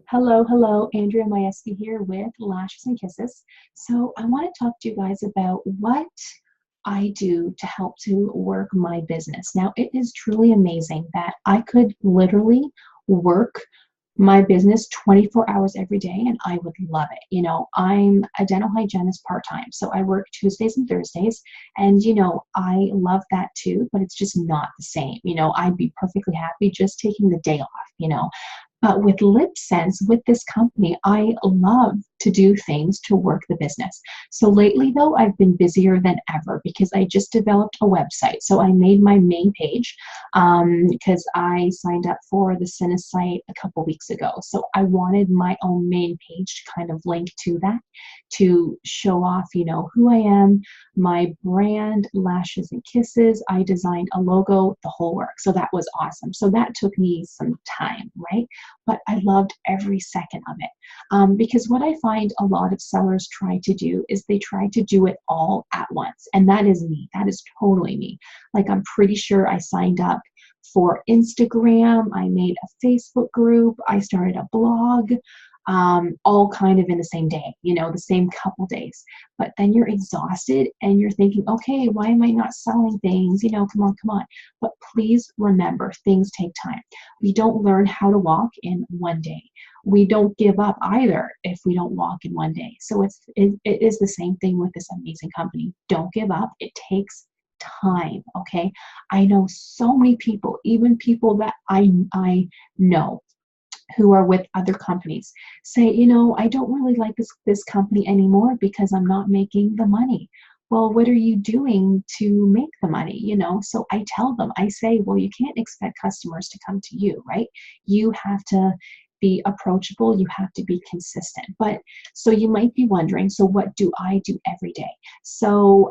Hello, hello, Andrea Mayeski here with Lashes and Kisses. So I want to talk to you guys about what I do to help to work my business. Now, it is truly amazing that I could literally work my business 24 hours every day and I would love it. I'm a dental hygienist part-time, so I work Tuesdays and Thursdays, and I love that too, but it's just not the same. I'd be perfectly happy just taking the day off. But with LipSense, with this company, I love to do things to work the business. So lately, though, I've been busier than ever because I just developed a website. So I made my main page because I signed up for the Cine site a couple weeks ago. So I wanted my own main page to kind of link to that, to show off, who I am, my brand, Lashes and Kisses. I designed a logo, the whole work. So that was awesome. So that took me some time, right? But I loved every second of it. Because what I find a lot of sellers try to do is they try to do it all at once. And that is me. That is totally me. Like, I'm pretty sure I signed up for Instagram. I made a Facebook group. I started a blog, all kind of in the same day, the same couple days. But then you're exhausted and you're thinking, okay, why am I not selling things? Come on, come on. But please remember, things take time. We don't learn how to walk in one day. We don't give up either if we don't walk in one day. So it is the same thing with this amazing company. Don't give up. It takes time. Okay. I know so many people, even people that I know who are with other companies, say, I don't really like this company anymore because I'm not making the money. Well, what are you doing to make the money? So I tell them, I say, well, you can't expect customers to come to you, right? You have to be approachable. You have to be consistent. But so you might be wondering, so what do I do every day? So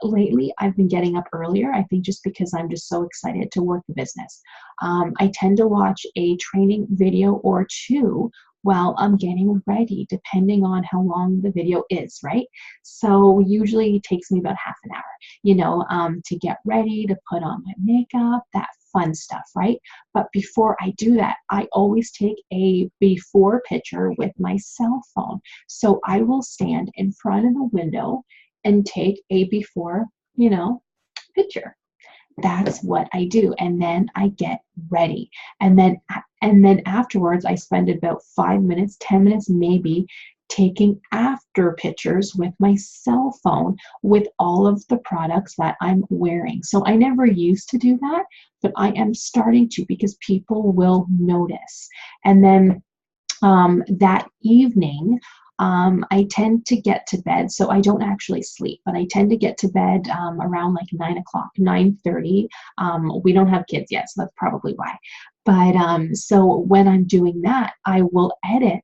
lately I've been getting up earlier, I think just because I'm just so excited to work the business. I tend to watch a training video or two while I'm getting ready, depending on how long the video is, right? So usually it takes me about half an hour, to get ready, to put on my makeup, that fun stuff, right? But before I do that, I always take a before picture with my cell phone. So I will stand in front of the window and take a before, picture. That's what I do. And then I get ready. And then afterwards, I spend about 5 minutes, 10 minutes maybe, taking after pictures with my cell phone with all of the products that I'm wearing. So I never used to do that, but I am starting to because people will notice. And then that evening, I tend to get to bed, so I don't actually sleep, but I tend to get to bed around like 9 o'clock, 9:30. We don't have kids yet, so that's probably why. But so when I'm doing that, I will edit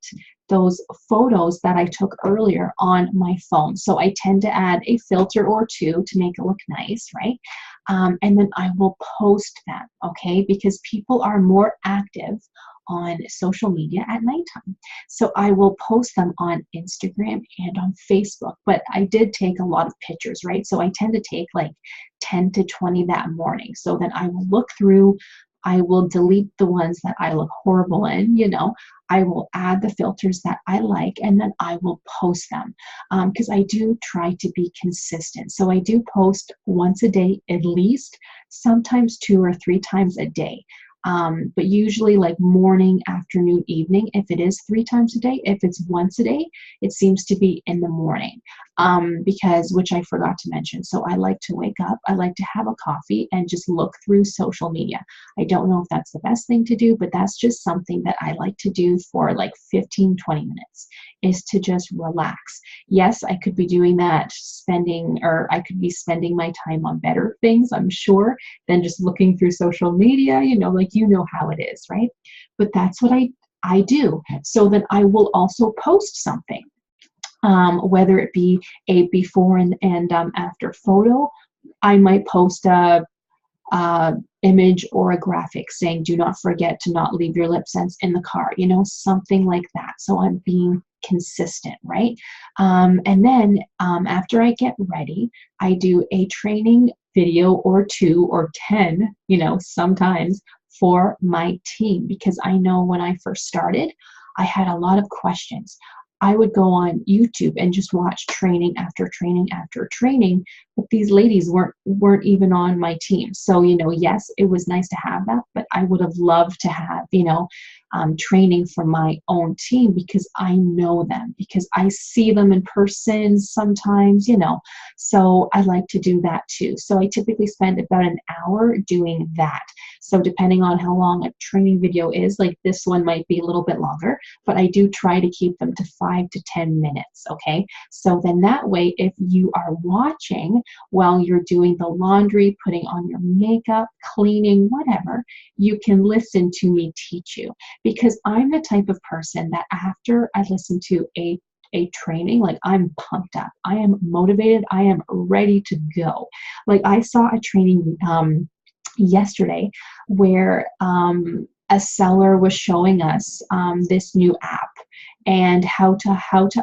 those photos that I took earlier on my phone. So I tend to add a filter or two to make it look nice, right? And then I will post them, okay? Because people are more active on social media at nighttime. So I will post them on Instagram and on Facebook, but I did take a lot of pictures, right? So I tend to take like 10 to 20 that morning. So then I will look through, I will delete the ones that I look horrible in, I will add the filters that I like, and then I will post them because I do try to be consistent. So I do post once a day at least, sometimes 2 or 3 times a day. But usually like morning, afternoon, evening. If it is 3 times a day, if it's once a day, it seems to be in the morning, because, which I forgot to mention. So I like to wake up, I like to have a coffee and just look through social media. I don't know if that's the best thing to do, but that's just something that I like to do for like 15, 20 minutes, is to just relax. Yes, I could be doing that, I could be spending my time on better things, I'm sure, than just looking through social media, like how it is, right? But that's what I do. So then I will also post something, whether it be a before and after photo. I might post a image or a graphic saying, do not forget to not leave your LipSense in the car, something like that. So I'm being consistent, right? And then after I get ready, I do a training video or 2 or 10, sometimes, for my team, because I know when I first started, I had a lot of questions. I would go on YouTube and just watch training after training after training, but these ladies weren't even on my team. So, yes, it was nice to have that, but I would have loved to have, training from my own team, because I know them, because I see them in person sometimes, so I like to do that too. So I typically spend about an hour doing that. So depending on how long a training video is, like this one might be a little bit longer, but I do try to keep them to 5 to 10 minutes, okay? So then that way, if you are watching while you're doing the laundry, putting on your makeup, cleaning, whatever, you can listen to me teach you. Because I'm the type of person that after I listen to a training, like I'm pumped up, I am motivated, I am ready to go. Like I saw a training yesterday where a seller was showing us this new app and how to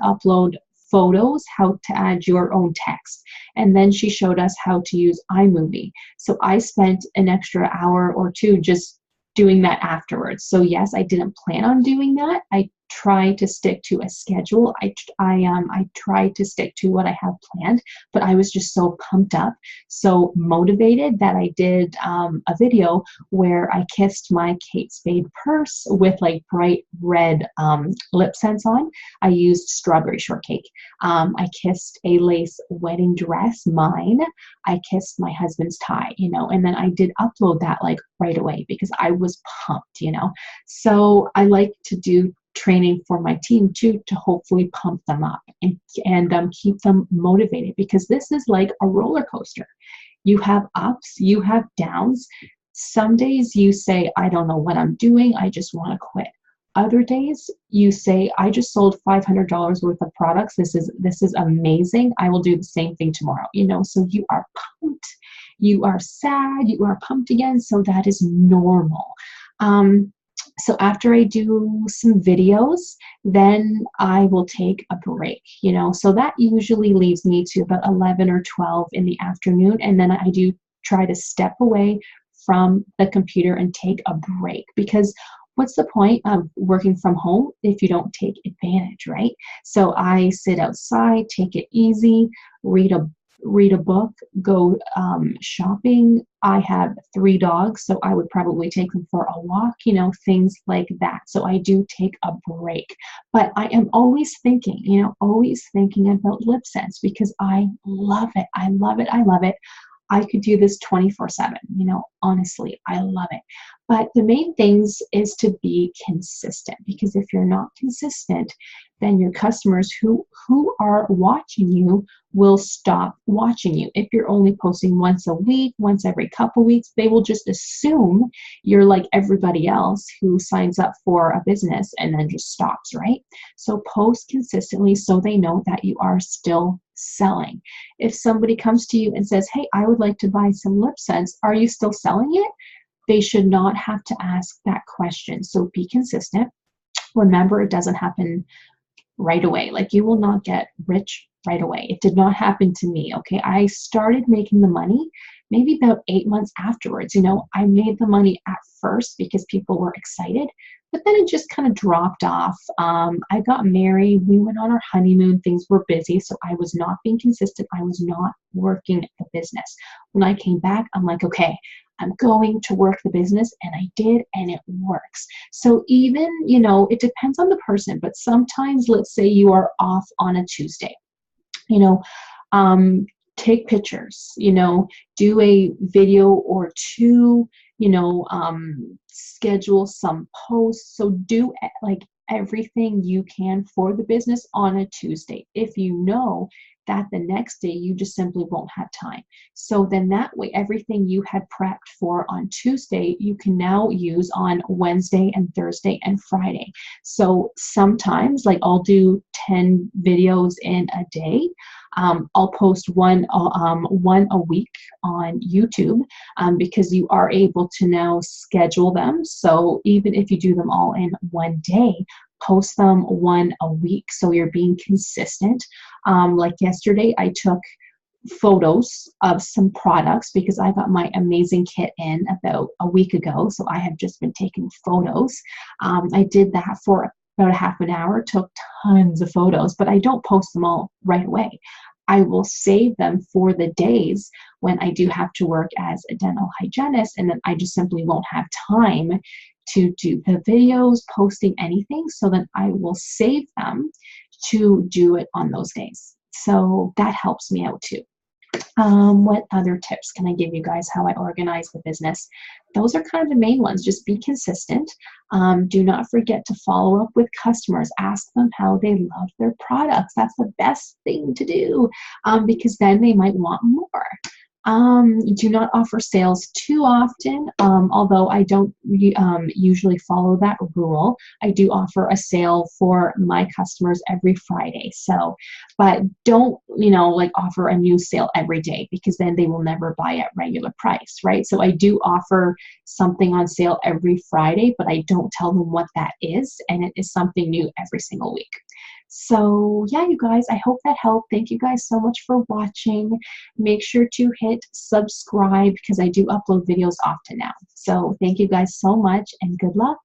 upload photos, how to add your own text. And then she showed us how to use iMovie. So I spent an extra hour or two just doing that afterwards. So yes, I didn't plan on doing that. I try to stick to a schedule. I try to stick to what I have planned, but I was just so pumped up, so motivated that I did a video where I kissed my Kate Spade purse with like bright red LipSense on. I used strawberry shortcake. I kissed a lace wedding dress, mine. I kissed my husband's tie, and then I did upload that like right away because I was pumped, So I like to do training for my team too, to hopefully pump them up and keep them motivated, because this is like a roller coaster. You have ups, you have downs. Some days you say, I don't know what I'm doing, I just want to quit. Other days you say, I just sold $500 worth of products. This is amazing. I will do the same thing tomorrow. So you are pumped, you are sad, you are pumped again. So that is normal. So after I do some videos, then I will take a break, so that usually leaves me to about 11 or 12 in the afternoon. And then I do try to step away from the computer and take a break, because what's the point of working from home if you don't take advantage, right? So I sit outside, take it easy, read a book, go shopping. I have 3 dogs, so I would probably take them for a walk, things like that. So I do take a break, but I am always thinking, about LipSense, because I love it. I love it. I love it. I could do this 24/7, honestly, I love it. But the main things is to be consistent, because if you're not consistent, then your customers who are watching you will stop watching you. If you're only posting once a week, once every couple weeks, they will just assume you're like everybody else who signs up for a business and then just stops, right? So post consistently so they know that you are still selling. If somebody comes to you and says, hey, I would like to buy some LipSense, are you still selling it? They should not have to ask that question. So be consistent. Remember, it doesn't happen right away. Like, you will not get rich right away. It did not happen to me, okay? I started making the money maybe about 8 months afterwards. I made the money at first because people were excited, but then it just kind of dropped off. I got married, we went on our honeymoon, things were busy, so I was not being consistent. I was not working the business. When I came back, I'm like, okay, I'm going to work the business, and I did, and it works. So even, it depends on the person, but sometimes, let's say you are off on a Tuesday, take pictures, do a video or two, schedule some posts. So do like everything you can for the business on a Tuesday, if you know that the next day you just simply won't have time. So then that way, everything you had prepped for on Tuesday, you can now use on Wednesday and Thursday and Friday. So sometimes, like, I'll do 10 videos in a day. I'll post one a week on YouTube, because you are able to now schedule them. So even if you do them all in one day, post them one a week, so you're being consistent. Like yesterday, I took photos of some products because I got my amazing kit in about a week ago, so I have just been taking photos. I did that for about a half an hour, took tons of photos, but I don't post them all right away. I will save them for the days when I do have to work as a dental hygienist, and then I just simply won't have time to do the videos, posting anything, so then I will save them to do it on those days. So that helps me out too. What other tips can I give you guys how I organize the business? Those are kind of the main ones. Just be consistent. Do not forget to follow up with customers. Ask them how they love their products. That's the best thing to do, because then they might want more. Do not offer sales too often, although I don't usually follow that rule. I do offer a sale for my customers every Friday. So, but don't, like offer a new sale every day, because then they will never buy at regular price, right? So I do offer something on sale every Friday, but I don't tell them what that is, and it is something new every single week. So yeah, you guys, I hope that helped. Thank you guys so much for watching. Make sure to hit subscribe, because I do upload videos often now. So thank you guys so much, and good luck.